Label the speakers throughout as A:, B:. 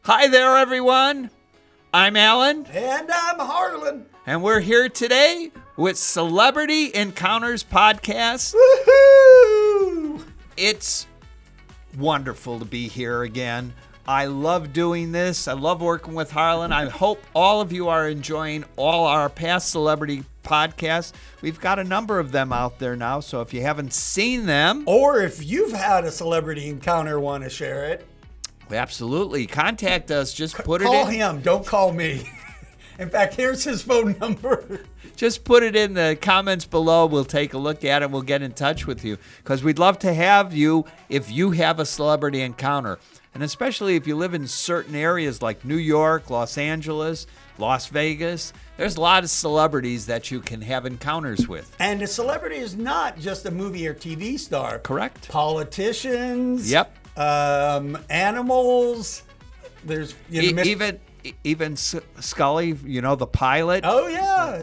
A: Hi there, everyone. I'm Alan.
B: And I'm Harlan.
A: And we're here today with Celebrity Encounters Podcast.
B: Woohoo!
A: It's wonderful to be here again. I love doing this. I love working with Harlan. I hope all of you are enjoying all our past celebrity podcasts. We've got a number of them out there now, so if you haven't seen them,
B: or if you've had a celebrity encounter, want to share it,
A: absolutely contact us. Just put
B: call
A: it in.
B: Call him. Don't call me. In fact, here's his phone number.
A: Just put it in the comments below. We'll take a look at it. We'll get in touch with you because we'd love to have you if you have a celebrity encounter. And especially if you live in certain areas like New York, Los Angeles, Las Vegas, there's a lot of celebrities that you can have encounters with.
B: And a celebrity is not just a movie or TV star.
A: Correct.
B: Politicians.
A: Yep.
B: Animals. There's
A: even Scully, you know, the pilot.
B: Oh yeah.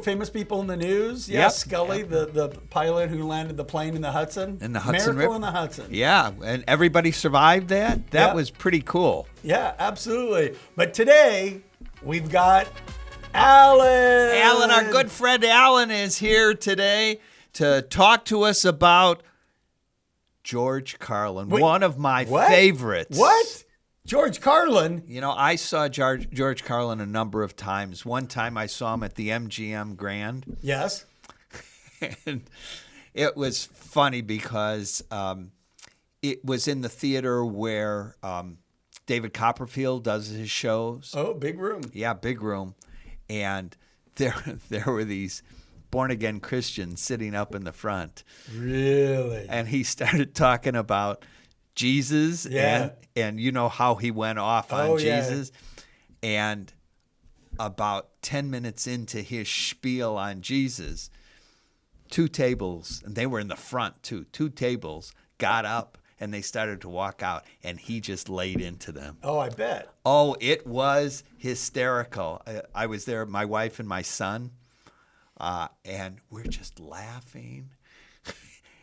B: Famous people in the news. Yeah,
A: Yep.
B: Scully, the pilot who landed the plane in the Hudson.
A: In the Hudson
B: Miracle
A: River.
B: in the Hudson.
A: Yeah, and everybody survived that. That was pretty cool.
B: Yeah, absolutely. But today we've got Alan.
A: Alan, our good friend Alan, is here today to talk to us about George Carlin, one of my favorites.
B: What? George Carlin?
A: You know, I saw George Carlin a number of times. One time I saw him at the MGM Grand.
B: Yes.
A: And it was funny because it was in the theater where David Copperfield does his shows.
B: Oh, big room.
A: Yeah, big room. And there were these born-again Christians sitting up in the front.
B: Really?
A: And he started talking about Jesus and you know how he went off on Jesus. And about 10 minutes into his spiel on Jesus, two tables, and they were in the front too, two tables got up and they started to walk out and he just laid into them.
B: Oh, I bet.
A: Oh, it was hysterical. I was there, my wife and my son, and we're just laughing.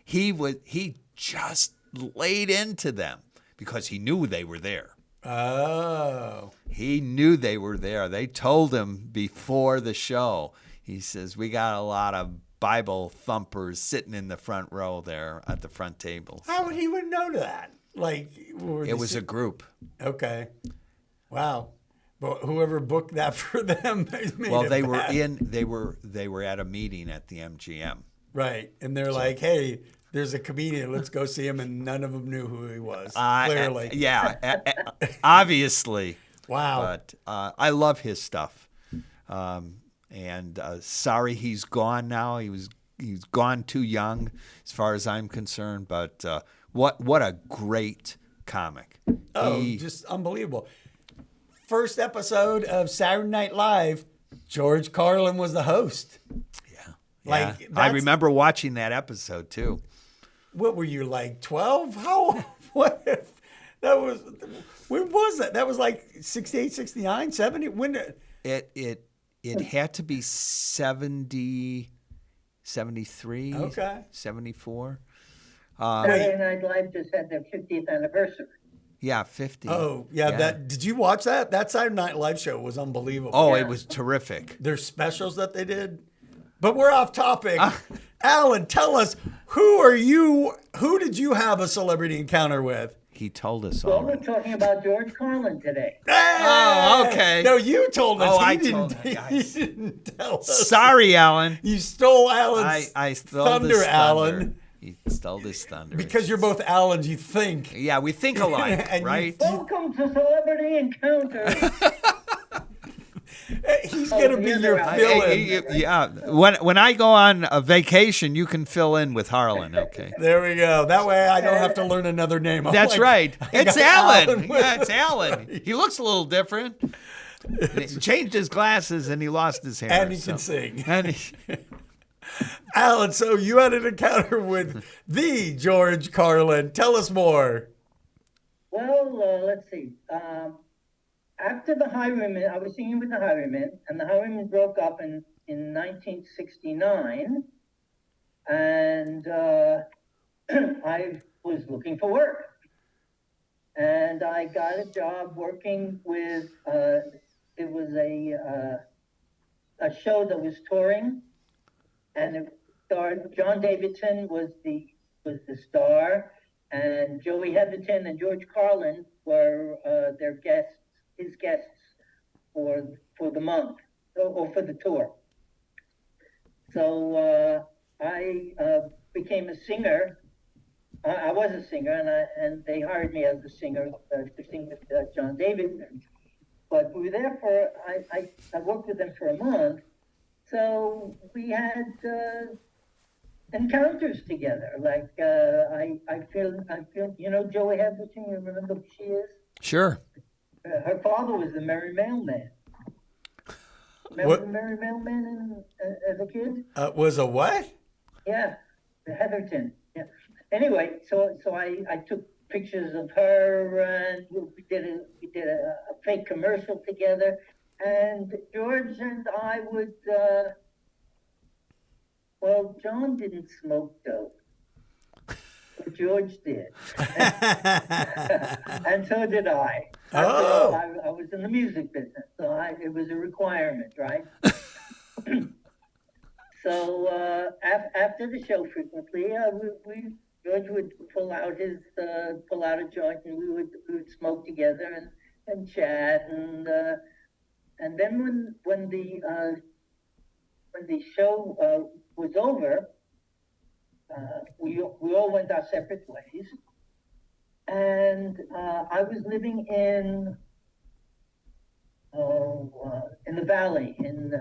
A: He just laid into them because he knew they were there.
B: Oh.
A: He knew they were there. They told him before the show. He says, we got a lot of Bible thumpers sitting in the front row there at the front tables.
B: How would he would know that?
A: It was a group.
B: Okay. Wow. But whoever booked that for them made
A: well,
B: it
A: they
B: bad.
A: they were at a meeting at the MGM.
B: Right. And they're like, hey, there's a comedian. Let's go see him. And none of them knew who he was. Clearly.
A: Obviously.
B: Wow.
A: But I love his stuff. And sorry he's gone now. He's gone too young as far as I'm concerned. But what a great comic.
B: Oh, just unbelievable. First episode of Saturday Night Live, George Carlin was the host.
A: Yeah. I remember watching that episode too.
B: What were you, like 12? How? What? When was that? That was like 68, 69, 70? When?
A: It had to be 70, 73,
B: okay.
A: 74.
C: Saturday Night Live just had their 50th anniversary.
A: Yeah, 50.
B: Oh, yeah. Did you watch that? That Saturday Night Live show was unbelievable.
A: Oh, It was terrific.
B: Their specials that they did. But we're off topic. Alan, tell us, who did you have a celebrity encounter with?
A: He told us
C: Well,
A: already.
C: we're talking about George Carlin today.
B: Hey!
A: Oh, okay.
B: No, you told us.
A: I
B: He
A: told you guys.
B: didn't tell us.
A: Sorry, Alan.
B: You stole Alan's
A: I stole
B: thunder,
A: his thunder.
B: Alan.
A: He stole his thunder.
B: Because you're both Allens, you think.
A: Yeah, we think alike,
B: And
A: right?
C: Welcome to Celebrity Encounters.
B: He's going to be your fill-in.
A: Yeah. When I go on a vacation, you can fill in with Harlan, okay?
B: There we go. That way I don't have to learn another name.
A: That's right. It's
B: got
A: Alan.
B: with
A: Yeah, it's Alan. He looks a little different. He changed his glasses and he lost his hair.
B: And he can sing.
A: And
B: Alan, so you had an encounter with the George Carlin. Tell us more.
C: Well, let's see. After the Highwaymen, I was singing with the Highwaymen, and the Highwaymen broke up in 1969, and I was looking for work. and I got a job working with. It was a show that was touring, and it starred John Davidson was the star, and Joey Heatherton and George Carlin were his guests for the month or for the tour. So I became a singer. I was a singer, and they hired me as a singer to sing with John Davidson. But we were there for I worked with them for a month, so we had encounters together. Like I feel Joey Heatherton. You remember who she is?
A: Sure.
C: Her father was the Merry Mailman. Remember the Merry Mailman as a kid?
B: Was a what?
C: Yeah, the Heatherton. Yeah. Anyway, so I took pictures of her, and we did a fake commercial together. And George and I would. Well, John didn't smoke dope, but George did, and so did I.
B: Oh.
C: I was in the music business, so it was a requirement, right? So after the show, frequently, George would pull out a joint, and we would smoke together and chat, and then when the show was over, we all went our separate ways, and I was living in the Valley in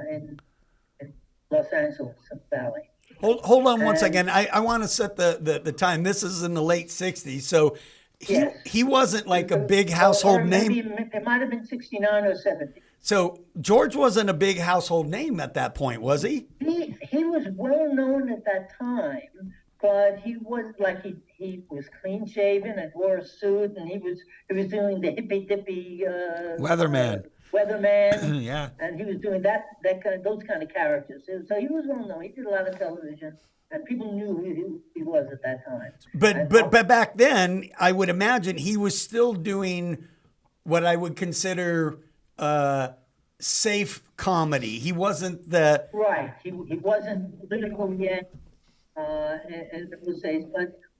C: Los Angeles Valley.
B: Hold on one second. I want to set the time. This is in the late 60s, so he wasn't like a big household name.
C: It might have been 69 or 70.
B: So George wasn't a big household name at that point, was he?
C: He was well known at that time, but he was like he was clean shaven and wore a suit, and he was doing the Hippie Dippy
A: Weatherman.
C: Yeah. And he was doing those kind of characters. So he was well known. He did a lot of television, and people knew who he was at that time.
B: But back then, I would imagine he was still doing what I would consider safe comedy. He wasn't the
C: right. He wasn't political yet, and it was safe.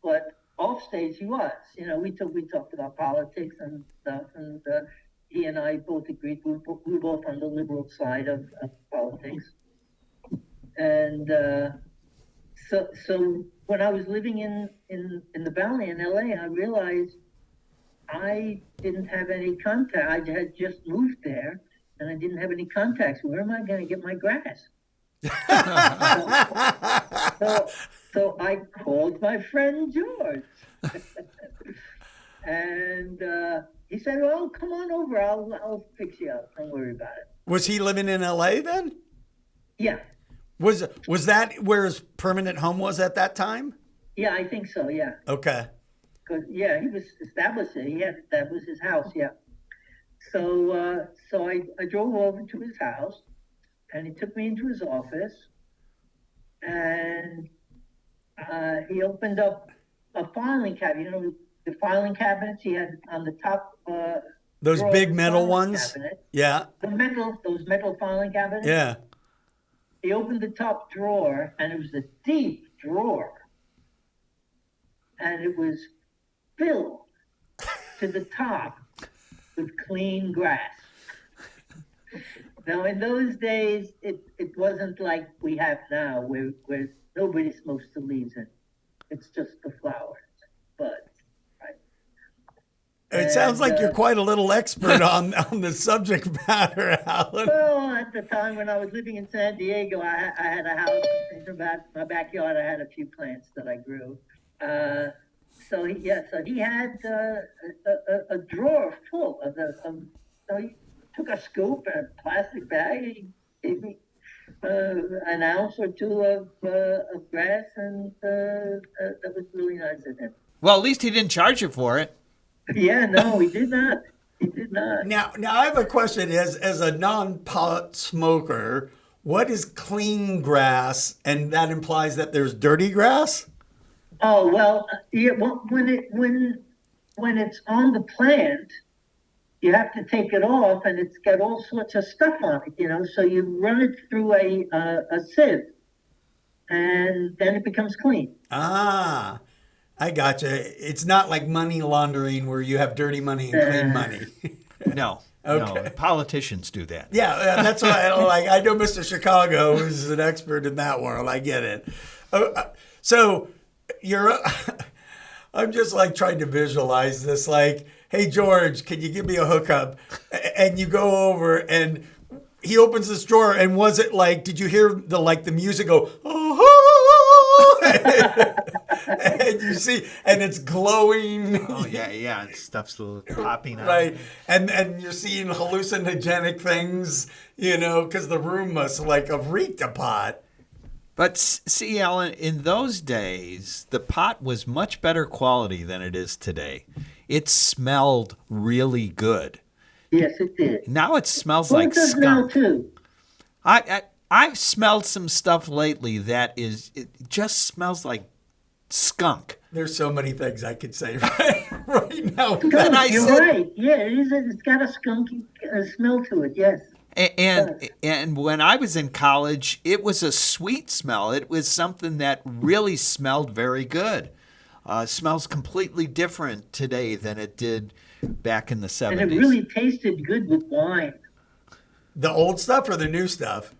C: But offstage he was. We talked about politics and stuff, and he and I both agreed we were both on the liberal side of politics. And so when I was living in the Valley in LA, I realized I didn't have any contact. I had just moved there, and I didn't have any contacts. Where am I going to get my grass? So I called my friend George, and he said, "Well, come on over. I'll fix you up. Don't worry about it."
B: Was he living in LA then?
C: Yeah.
B: Was that where his permanent home was at that time?
C: Yeah, I think so. Yeah.
B: Okay.
C: Because he was established there. That was his house. Yeah. So I drove over to his house, and he took me into his office, and he opened up a filing cabinet. The filing cabinets he had on the top.
B: Those big metal ones.
C: Cabinet.
B: Yeah.
C: Those metal filing cabinets.
B: Yeah.
C: He opened the top drawer, and it was a deep drawer, and it was filled to the top with clean grass. Now, in those days, it wasn't like we have now, where nobody smokes the leaves in. It's just the flowers, buds.
B: It sounds like you're quite a little expert on the subject matter, Alan.
C: Well, at the time when I was living in San Diego, I had a house in my backyard. I had a few plants that I grew. So he had a drawer full of so he took a scoop and a plastic bag. He gave me an ounce or two of grass, and that was really nice of him.
A: Well, at least he didn't charge you for it.
C: Yeah, no, he did not. He did not.
B: Now I have a question. As a non-pot smoker, what is clean grass? And that implies that there's dirty grass?
C: Oh well, yeah. Well, when when it's on the plant, you have to take it off, and it's got all sorts of stuff on it, So you run it through a sieve, and then it becomes clean.
B: Ah, I gotcha. It's not like money laundering where you have dirty money and clean money.
A: No. Okay. No, politicians do that.
B: Yeah, that's why I know Mr. Chicago is an expert in that world. I get it. So I'm just like trying to visualize this. Like, hey George, can you give me a hookup? And you go over and he opens this drawer, and was it like? Did you hear the music go? And you see, and it's glowing.
A: Oh yeah, and stuff's popping out.
B: Right, and you're seeing hallucinogenic things, because the room must have reeked a pot.
A: But see, Alan, in those days, the pot was much better quality than it is today. It smelled really good.
C: Yes, it did.
A: Now it smells like skunk.
C: Now too.
A: I've smelled some stuff lately it just smells like skunk.
B: There's so many things I could say right now.
C: You're right. Yeah, it's got a skunky smell to it. Yes.
A: And when I was in college, it was a sweet smell. It was something that really smelled very good. Smells completely different today than it did back in the 70s.
C: And it really tasted good with wine.
B: The old stuff or the new stuff?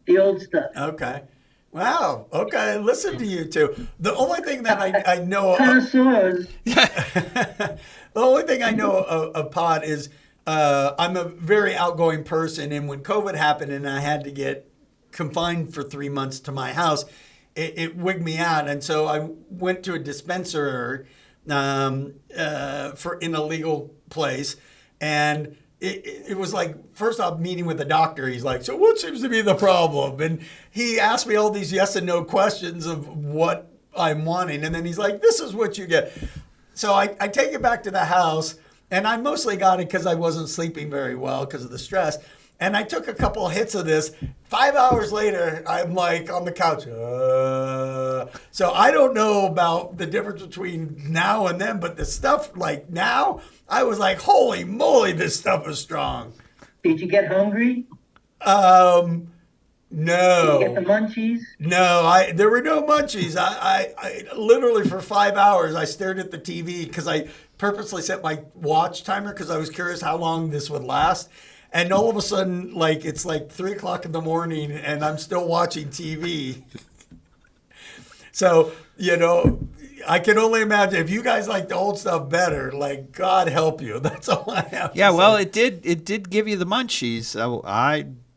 C: The old stuff.
B: Okay. Wow. Okay. Listen to you two. The only thing that I know
C: connoisseurs.
B: The only thing I know of pot is I'm a very outgoing person, and when COVID happened and I had to get confined for 3 months to my house, it wigged me out, and so I went to a dispensary in a legal place, and it was like, first off, meeting with the doctor. He's like, so what seems to be the problem? And he asked me all these yes and no questions of what I'm wanting. And then he's like, this is what you get. So I take it back to the house, and I mostly got it because I wasn't sleeping very well because of the stress. And I took a couple of hits of this. 5 hours later, I'm like on the couch. So I don't know about the difference between now and then, but the stuff like now, I was like, holy moly, this stuff is strong.
C: Did you get hungry?
B: No.
C: Did you get the munchies?
B: No, there were no munchies. I literally for 5 hours, I stared at the TV because I purposely set my watch timer because I was curious how long this would last. And all of a sudden, it's 3 o'clock in the morning and I'm still watching TV. So, I can only imagine if you guys like the old stuff better, God help you. That's all I have to say.
A: Well, it did give you the munchies.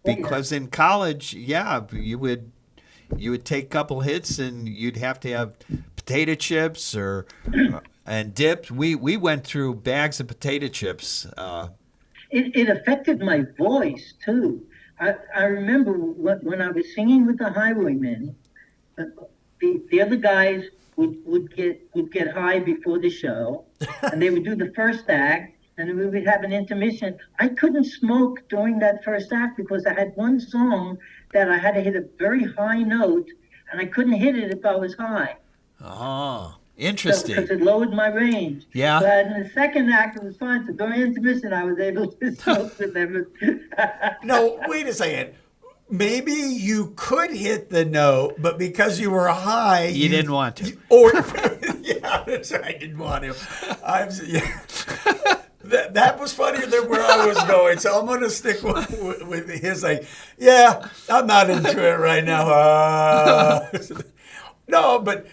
A: Because in college, you would take a couple hits and you'd have to have potato chips and dips. We went through bags of potato chips.
C: It affected my voice too. I remember when I was singing with the Highwaymen, the other guys would get high before the show, and they would do the first act, and then we would have an intermission. I couldn't smoke during that first act because I had one song that I had to hit a very high note, and I couldn't hit it if I was high.
A: Oh, interesting.
C: Because it lowered my range.
A: Yeah.
C: But in the second act, it was fine. So during intermission, I was able to smoke with them.
B: No, wait a second. Maybe you could hit the note, but because you were high,
A: you didn't want to.
B: Yeah, that's right. I didn't want to. That was funnier than where I was going, so I'm going to stick with his I'm not into it right now. No, but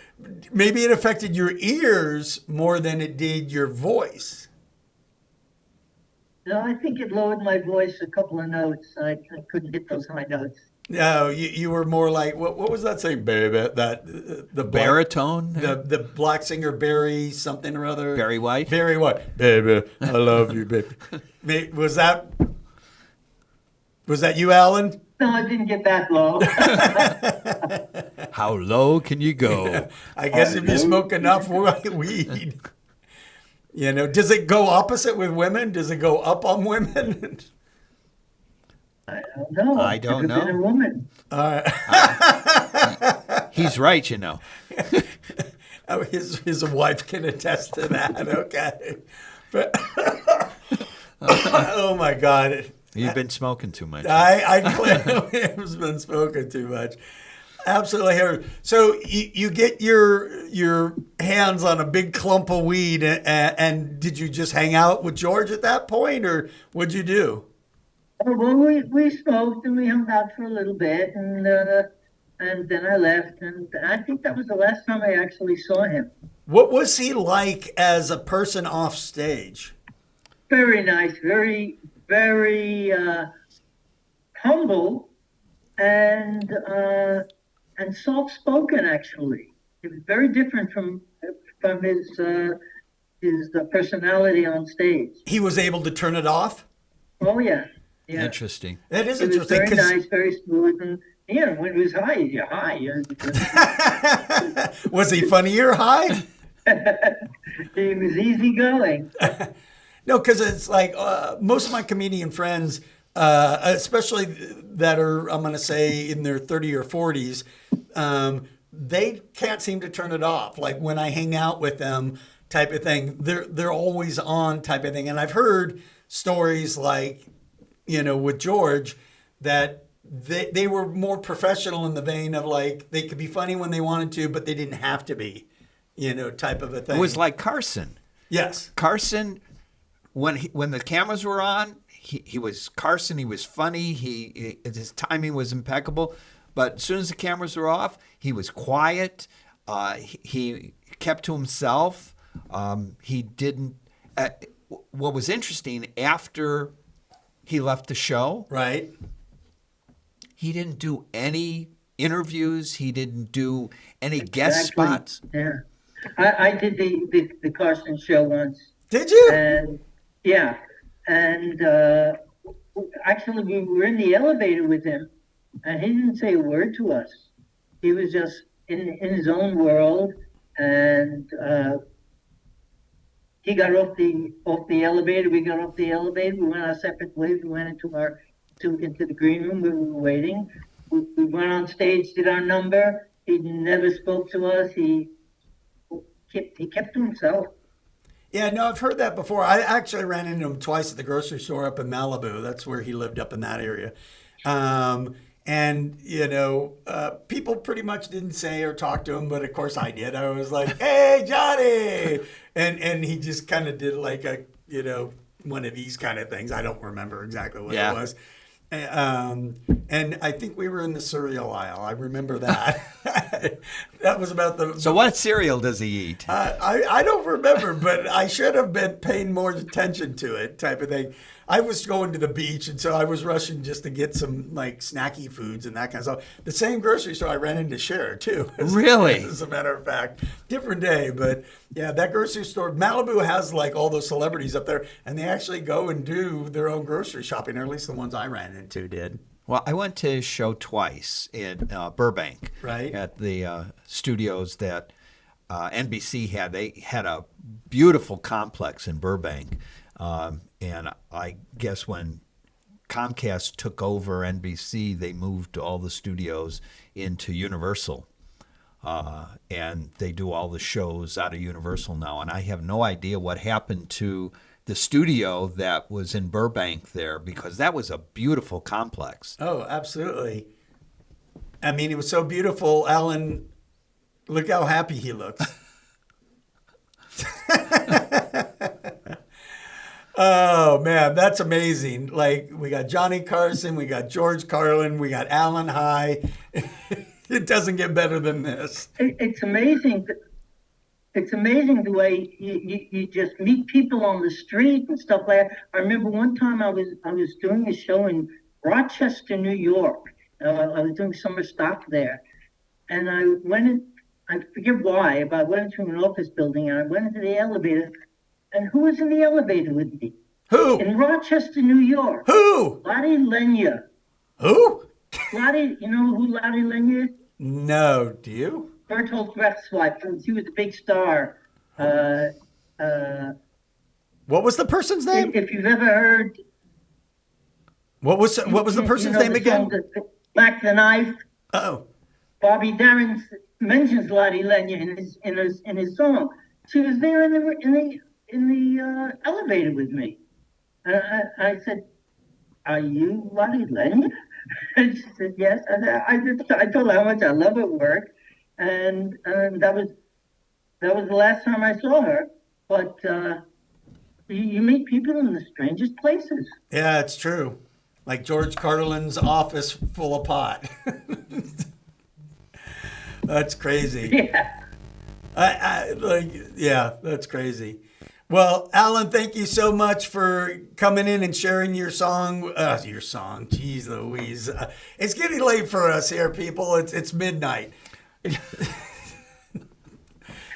B: maybe it affected your ears more than it did your voice.
C: No, I think it lowered my voice a couple of notes. I couldn't hit those high notes.
B: No, you were more like, what was that saying, baby? The
A: baritone?
B: The black singer Barry something or other.
A: Barry White?
B: Barry White. Baby, I love you, baby. Was that you, Alan?
C: No, I didn't get that low.
A: How low can you go?
B: I guess if you smoke enough weed. Does it go opposite with women? Does it go up on women?
C: I don't know.
A: I don't know.
C: Been a woman.
B: All right.
A: He's right,
B: Oh, his wife can attest to that. Okay. But, oh my God.
A: You've been smoking too much.
B: I clearly have been smoking too much. Absolutely. So you get your hands on a big clump of weed, and did you just hang out with George at that point, or what'd you do?
C: Oh, well, we smoked and we hung out for a little bit, and then I left, and I think that was the last time I actually saw him.
B: What was he like as a person off stage?
C: Very nice, very, very humble, and soft-spoken. Actually, it was very different from his personality on stage.
B: He was able to turn it off?
C: Oh yeah, yeah.
A: Interesting.
B: That is
C: It was
B: interesting.
C: very nice, very smooth, and when it was high, you're high.
B: Was he funnier high?
C: He was easygoing.
B: No, because it's like most of my comedian friends, especially that are, I'm going to say, in their 30 or 40s, they can't seem to turn it off. Like when I hang out with them, type of thing, they're always on, type of thing. And I've heard stories like, with George, that they were more professional in the vein of like they could be funny when they wanted to, but they didn't have to be, type of a thing.
A: It was like Carson.
B: Yes.
A: Carson, when the cameras were on, he was Carson. He was funny. His timing was impeccable. But as soon as the cameras were off, he was quiet. He kept to himself. He didn't. What was interesting, after he left the show,
B: right?
A: He didn't do any interviews. He didn't do any guest spots.
C: Yeah, I did the Carson show once.
B: Did you?
C: And yeah, and actually we were in the elevator with him, and he didn't say a word to us. He was just in his own world, and he got off the elevator. We got off the elevator. We went our separate ways. We went into the green room. We were waiting. We went on stage, did our number. He never spoke to us. He kept to himself.
B: Yeah, no, I've heard that before. I actually ran into him twice at the grocery store up in Malibu. That's where he lived, up in that area. And, people pretty much didn't say or talk to him, but of course I did. I was like, hey, Johnny! And he just kind of did like a, one of these kind of things. I don't remember exactly what it was. And I think we were in the cereal aisle. I remember that. That was about the...
A: So what cereal does he eat?
B: I don't remember, but I should have been paying more attention to it, type of thing. I was going to the beach, and so I was rushing just to get some like snacky foods and that kind of stuff. The same grocery store I ran into Cher too.
A: Really?
B: As a matter of fact, different day, but yeah, that grocery store, Malibu has like all those celebrities up there, and they actually go and do their own grocery shopping, or at least the ones I ran into did.
A: Well, I went to his show twice in Burbank,
B: right,
A: at the studios that NBC had. They had a beautiful complex in Burbank. And I guess when Comcast took over NBC, they moved all the studios into Universal. And they do all the shows out of Universal now. And I have no idea what happened to the studio that was in Burbank there, because that was a beautiful complex.
B: Oh, absolutely. I mean, it was so beautiful. Alan, look how happy he looks. Oh, man, that's amazing. Like, we got Johnny Carson, we got George Carlin, we got Alan High. It doesn't get better than this.
C: It's amazing. It's amazing the way you just meet people on the street and stuff like that. I remember one time I was doing a show in Rochester, New York. I was doing summer stock there. And I went in, I forget why, but I went into an office building and I went into the elevator. And who was in the elevator with me?
B: Who?
C: In Rochester, New York.
B: Who?
C: Lottie Lenya.
B: Who?
C: Lottie, you know who Lottie Lenya is?
B: No, do you?
C: Berthold's ex-wife. She was a big star.
B: What was the person's name?
C: If you've ever heard...
B: What was the person's name again?
C: Mack the Knife.
B: Oh.
C: Bobby Darin's mentions Lottie Lenya in his song. She was there in the elevator with me. I said, "Are you Lottie Lenya?" And she said, "Yes." I told her how much I love her work, and that was the last time I saw her. But you meet people in the strangest places.
B: Yeah, it's true. Like George Carlin's office full of pot. That's crazy.
C: Yeah.
B: That's crazy. Well, Alan, thank you so much for coming in and sharing your song. Jeez Louise. It's getting late for us here, people. It's midnight.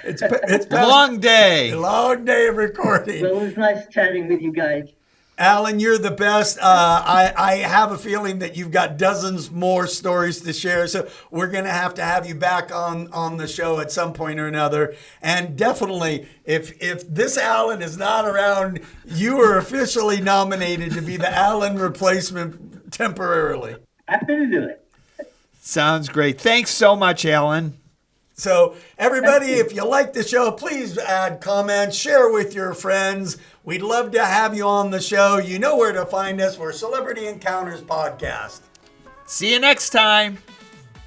B: It's past,
A: long day.
B: Long day of recording.
C: Well, it was nice chatting with you guys.
B: Alan, you're the best. I have a feeling that you've got dozens more stories to share. So we're going to have you back on the show at some point or another. And definitely, if this Alan is not around, you are officially nominated to be the Alan replacement temporarily.
C: Happy to do it.
A: Sounds great. Thanks so much, Alan.
B: So everybody, if you like the show, please add comments, share with your friends. We'd love to have you on the show. You know where to find us. We're Celebrity Encounters Podcast.
A: See you next time.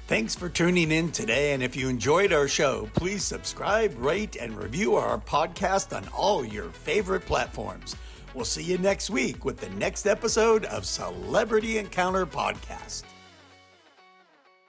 B: Thanks for tuning in today. And if you enjoyed our show, please subscribe, rate, and review our podcast on all your favorite platforms. We'll see you next week with the next episode of Celebrity Encounter Podcast.